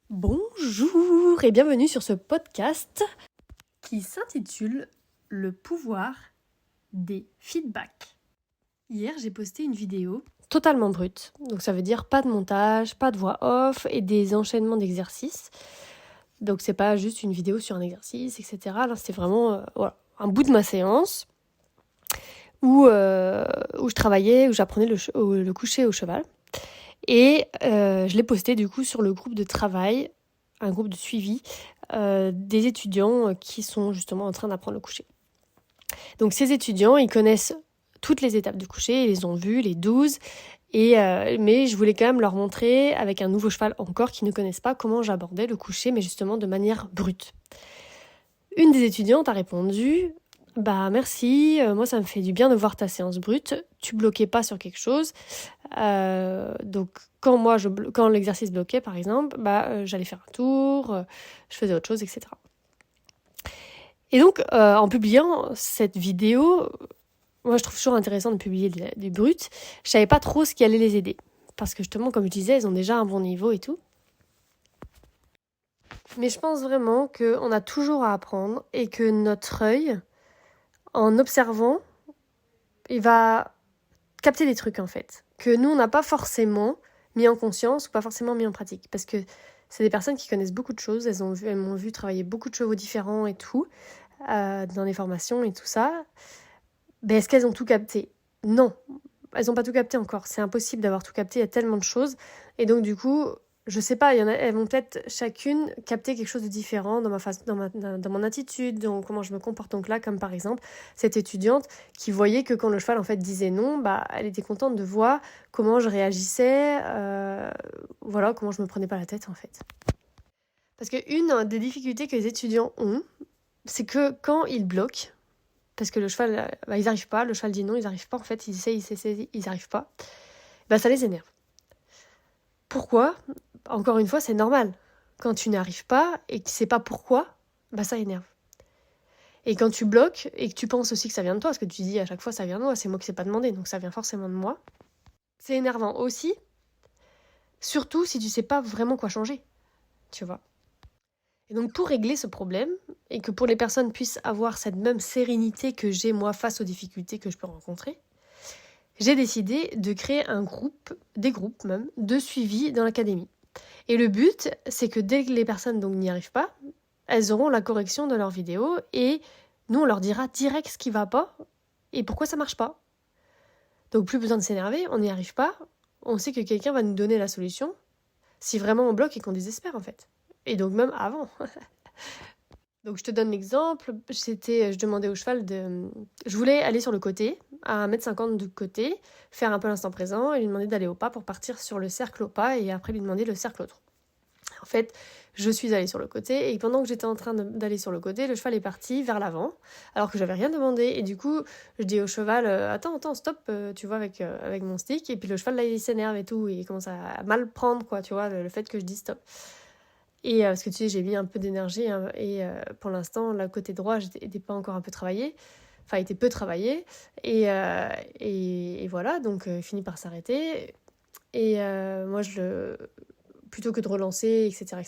Bonjour et bienvenue sur ce podcast qui s'intitule Le pouvoir des feedbacks. Hier, j'ai posté une vidéo totalement brute, donc ça veut dire pas de montage, pas de voix off et des enchaînements d'exercices. Donc c'est pas juste une vidéo sur un exercice, etc. Là, c'était vraiment un bout de ma séance où je travaillais, où j'apprenais le coucher au cheval. Et je l'ai posté du coup sur le groupe de travail, un groupe de suivi des étudiants qui sont justement en train d'apprendre le coucher. Donc ces étudiants, ils connaissent toutes les étapes du coucher, ils les ont vues, les 12, mais je voulais quand même leur montrer avec un nouveau cheval encore qu'ils ne connaissent pas comment j'abordais le coucher, mais justement de manière brute. Une des étudiantes a répondu « Bah merci, moi ça me fait du bien de voir ta séance brute, tu bloquais pas sur quelque chose. Donc quand l'exercice bloquait par exemple, j'allais faire un tour, je faisais autre chose, etc. » Et donc en publiant cette vidéo, moi je trouve toujours intéressant de publier des brutes, je savais pas trop ce qui allait les aider. Parce que justement, comme je disais, elles ont déjà un bon niveau et tout. Mais je pense vraiment qu'on a toujours à apprendre et que notre œil, en observant, il va capter des trucs en fait, que nous on n'a pas forcément mis en conscience ou pas forcément mis en pratique, parce que c'est des personnes qui connaissent beaucoup de choses, elles m'ont vu travailler beaucoup de chevaux différents et tout, dans les formations et tout ça. Est-ce qu'elles ont tout capté ? Non, elles n'ont pas tout capté encore, c'est impossible d'avoir tout capté, il y a tellement de choses, et donc du coup, je sais pas, elles vont peut-être chacune capter quelque chose de différent dans mon attitude, dans comment je me comporte. Donc là, comme par exemple, cette étudiante qui voyait que quand le cheval en fait disait non, elle était contente de voir comment je réagissais, comment je me prenais pas la tête en fait. Parce qu'une des difficultés que les étudiants ont, c'est que quand ils bloquent, parce que le cheval, ils n'arrivent pas, le cheval dit non, ils n'arrivent pas en fait, ils essaient, ils n'arrivent pas, ça les énerve. Pourquoi ? Encore une fois, c'est normal. Quand tu n'arrives pas et que tu sais pas pourquoi, ça énerve. Et quand tu bloques et que tu penses aussi que ça vient de toi, parce que tu dis à chaque fois ça vient de moi, c'est moi qui sais pas demandé, donc ça vient forcément de moi, c'est énervant aussi, surtout si tu sais pas vraiment quoi changer, tu vois. Et donc pour régler ce problème, et que pour les personnes puissent avoir cette même sérénité que j'ai moi face aux difficultés que je peux rencontrer, j'ai décidé de créer des groupes même, de suivi dans l'académie. Et le but, c'est que dès que les personnes n'y arrivent pas, elles auront la correction de leurs vidéos et nous, on leur dira direct ce qui va pas et pourquoi ça marche pas. Donc plus besoin de s'énerver, on n'y arrive pas, on sait que quelqu'un va nous donner la solution si vraiment on bloque et qu'on désespère en fait. Et donc même avant. Donc je te donne l'exemple, je demandais au cheval je voulais aller sur le côté, à 1m50 du côté, faire un peu l'instant présent et lui demander d'aller au pas pour partir sur le cercle au pas et après lui demander le cercle au trot. En fait, je suis allée sur le côté et pendant que j'étais en train d'aller sur le côté, le cheval est parti vers l'avant alors que j'avais rien demandé et du coup, je dis au cheval attends, stop, tu vois avec mon stick et puis le cheval là il s'énerve et tout et il commence à mal prendre quoi, tu vois, le fait que je dis stop. Et parce que tu sais, j'ai mis un peu d'énergie hein, et pour l'instant, le côté droit n'était pas encore un peu travaillé. Enfin, il était peu travaillé. Et voilà, donc il finit par s'arrêter. Et moi, plutôt que de relancer, etc.,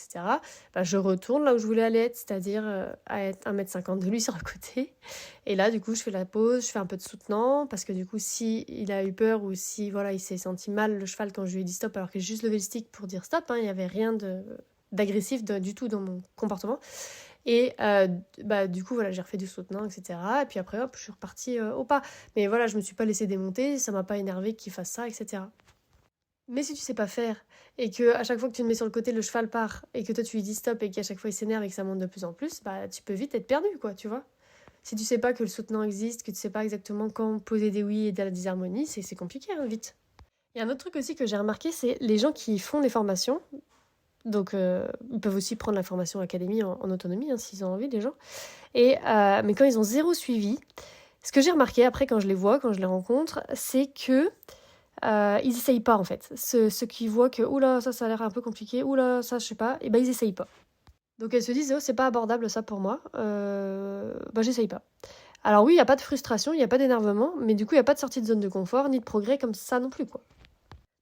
je retourne là où je voulais aller être, c'est-à-dire à être 1m50 de lui sur le côté. Et là, du coup, je fais la pause, je fais un peu de soutenant, parce que du coup, si il a eu peur ou si voilà, il s'est senti mal, le cheval, quand je lui ai dit stop, alors que j'ai juste levé le stick pour dire stop, il n'y avait rien d'agressif du tout dans mon comportement. Et du coup, voilà, j'ai refait du soutenant, etc. Et puis après, hop, je suis repartie au pas. Mais voilà, je me suis pas laissée démonter, ça m'a pas énervé qu'il fasse ça, etc. Mais si tu sais pas faire, et que à chaque fois que tu le mets sur le côté, le cheval part, et que toi tu lui dis stop, et qu'à chaque fois il s'énerve et que ça monte de plus en plus, tu peux vite être perdu, quoi, tu vois. Si tu sais pas que le soutenant existe, que tu sais pas exactement quand poser des oui et de la disharmonie, c'est compliqué, hein, vite. Il y a un autre truc aussi que j'ai remarqué, c'est les gens qui font des formations, donc ils peuvent aussi prendre la formation académie en autonomie, hein, s'ils ont envie, les gens, mais quand ils ont zéro suivi, ce que j'ai remarqué après quand je les vois, quand je les rencontre, c'est que ils essayent pas en fait. Ceux qui voient que oula ça a l'air un peu compliqué, oula ça je sais pas, et ils essayent pas. Donc elles se disent oh c'est pas abordable ça pour moi, j'essaye pas. Alors oui il y a pas de frustration, il y a pas d'énervement, mais du coup il y a pas de sortie de zone de confort ni de progrès comme ça non plus quoi.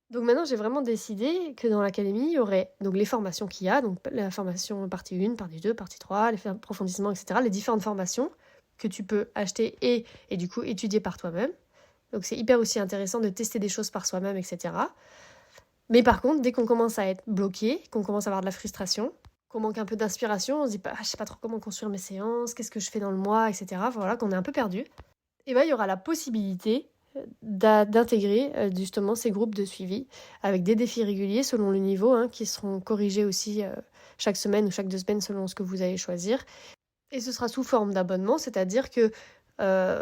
Donc maintenant, j'ai vraiment décidé que dans l'académie, il y aurait donc les formations qu'il y a, donc la formation partie 1, partie 2, partie 3, les approfondissements, etc., les différentes formations que tu peux acheter et du coup étudier par toi-même. Donc c'est hyper aussi intéressant de tester des choses par soi-même, etc. Mais par contre, dès qu'on commence à être bloqué, qu'on commence à avoir de la frustration, qu'on manque un peu d'inspiration, on se dit je sais pas trop comment construire mes séances, qu'est-ce que je fais dans le mois, etc. Voilà, qu'on est un peu perdu. Et ben il y aura la possibilité d'intégrer justement ces groupes de suivi avec des défis réguliers selon le niveau, qui seront corrigés aussi chaque semaine ou chaque 2 semaines selon ce que vous allez choisir. Et ce sera sous forme d'abonnement, c'est-à-dire que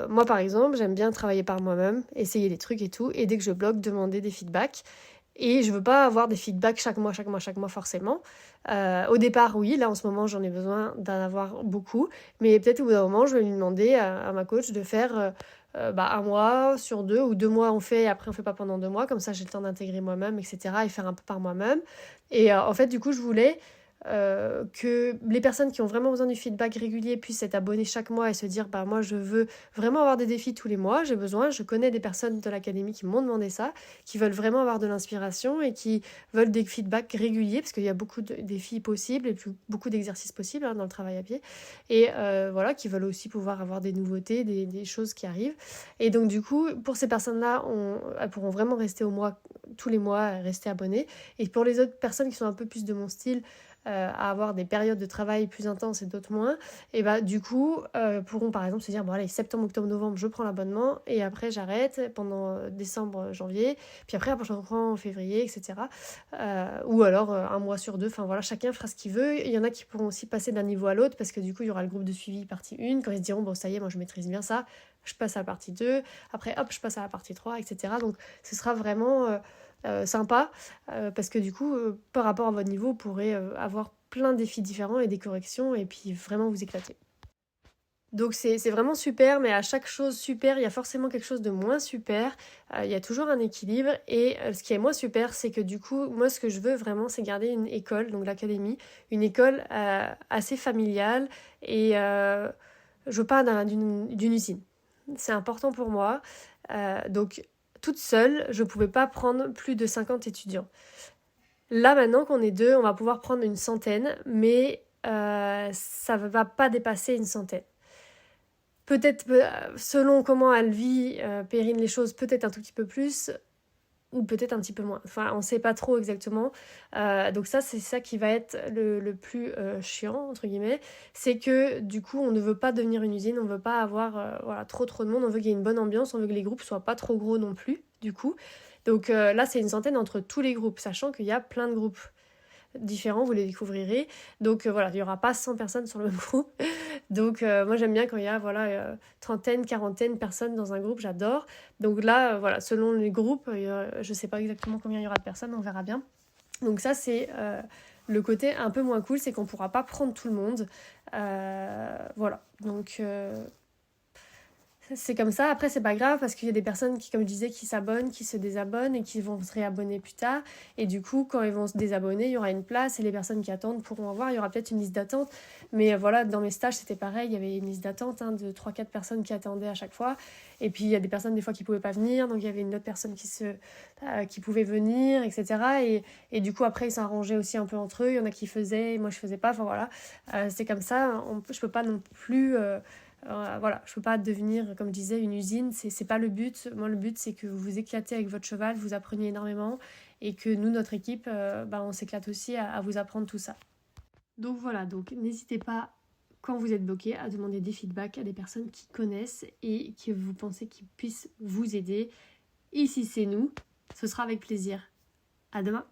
moi par exemple, j'aime bien travailler par moi-même, essayer des trucs et tout, et dès que je bloque, demander des feedbacks. Et je veux pas avoir des feedbacks chaque mois forcément. Au départ, oui, là en ce moment j'en ai besoin d'en avoir beaucoup, mais peut-être au bout d'un moment je vais lui demander à ma coach de faire un mois sur 2 ou 2 mois on fait et après on fait pas pendant 2 mois, comme ça j'ai le temps d'intégrer moi-même, etc. et faire un peu par moi-même. Et en fait du coup je voulais que les personnes qui ont vraiment besoin du feedback régulier puissent être abonnées chaque mois et se dire moi je veux vraiment avoir des défis tous les mois, je connais des personnes de l'académie qui m'ont demandé ça, qui veulent vraiment avoir de l'inspiration et qui veulent des feedbacks réguliers parce qu'il y a beaucoup de défis possibles et puis beaucoup d'exercices possibles dans le travail à pied et voilà, qui veulent aussi pouvoir avoir des nouveautés, des choses qui arrivent. Et donc du coup pour ces personnes-là, elles pourront vraiment rester tous les mois, rester abonnées. Et pour les autres personnes qui sont un peu plus de mon style, à avoir des périodes de travail plus intenses et d'autres moins, et du coup pourront par exemple se dire allez, septembre, octobre, novembre je prends l'abonnement et après j'arrête pendant décembre, janvier, puis après je reprends en février, etc. Ou alors un mois sur 2, enfin voilà, chacun fera ce qu'il veut. Il y en a qui pourront aussi passer d'un niveau à l'autre parce que du coup il y aura le groupe de suivi partie 1, quand ils se diront ça y est, moi je maîtrise bien ça, je passe à la partie 2, après hop je passe à la partie 3, etc. Donc ce sera vraiment sympa parce que du coup par rapport à votre niveau vous pourrez avoir plein de défis différents et des corrections et puis vraiment vous éclater. Donc c'est vraiment super, mais à chaque chose super, il y a forcément quelque chose de moins super. Il y a toujours un équilibre et ce qui est moins super, c'est que du coup, moi ce que je veux vraiment, c'est garder une école, donc l'académie, une école assez familiale et je veux pas d'une usine. C'est important pour moi. Donc toute seule, je pouvais pas prendre plus de 50 étudiants. Là, maintenant qu'on est 2, on va pouvoir prendre une centaine, mais ça ne va pas dépasser une centaine. Peut-être, selon comment elle vit, Perrine, les choses, peut-être un tout petit peu plus, ou peut-être un petit peu moins. Enfin, on ne sait pas trop exactement. Donc ça, c'est ça qui va être le plus chiant, entre guillemets. C'est que, du coup, on ne veut pas devenir une usine, on ne veut pas avoir trop de monde, on veut qu'il y ait une bonne ambiance, on veut que les groupes soient pas trop gros non plus, du coup. Donc là, c'est une centaine entre tous les groupes, sachant qu'il y a plein de groupes différents, vous les découvrirez. Donc voilà, il n'y aura pas 100 personnes sur le même groupe. Donc moi j'aime bien quand il y a trentaine, quarantaine personnes dans un groupe, j'adore. Donc là, voilà, selon les groupes, je ne sais pas exactement combien il y aura de personnes, on verra bien. Donc ça c'est le côté un peu moins cool, c'est qu'on ne pourra pas prendre tout le monde. Voilà, donc c'est comme ça. Après, c'est pas grave parce qu'il y a des personnes qui, comme je disais, qui s'abonnent, qui se désabonnent et qui vont se réabonner plus tard. Et du coup, quand ils vont se désabonner, il y aura une place et les personnes qui attendent pourront avoir. Il y aura peut-être une liste d'attente. Mais voilà, dans mes stages, c'était pareil. Il y avait une liste d'attente de 3-4 personnes qui attendaient à chaque fois. Et puis, il y a des personnes, des fois, qui pouvaient pas venir. Donc, il y avait une autre personne qui pouvait venir, etc. Et du coup, après, ils s'arrangeaient aussi un peu entre eux. Il y en a qui faisaient, moi, je faisais pas. Enfin, voilà. C'est comme ça. Je peux pas non plus... voilà, je peux pas devenir, comme je disais, une usine, c'est pas le but. Moi, le but, c'est que vous vous éclatez avec votre cheval, vous appreniez énormément et que nous, notre équipe, on s'éclate aussi à vous apprendre tout ça. Donc voilà, donc n'hésitez pas, quand vous êtes bloqué, à demander des feedbacks à des personnes qui connaissent et que vous pensez qu'ils puissent vous aider. Et si c'est nous, ce sera avec plaisir. À demain!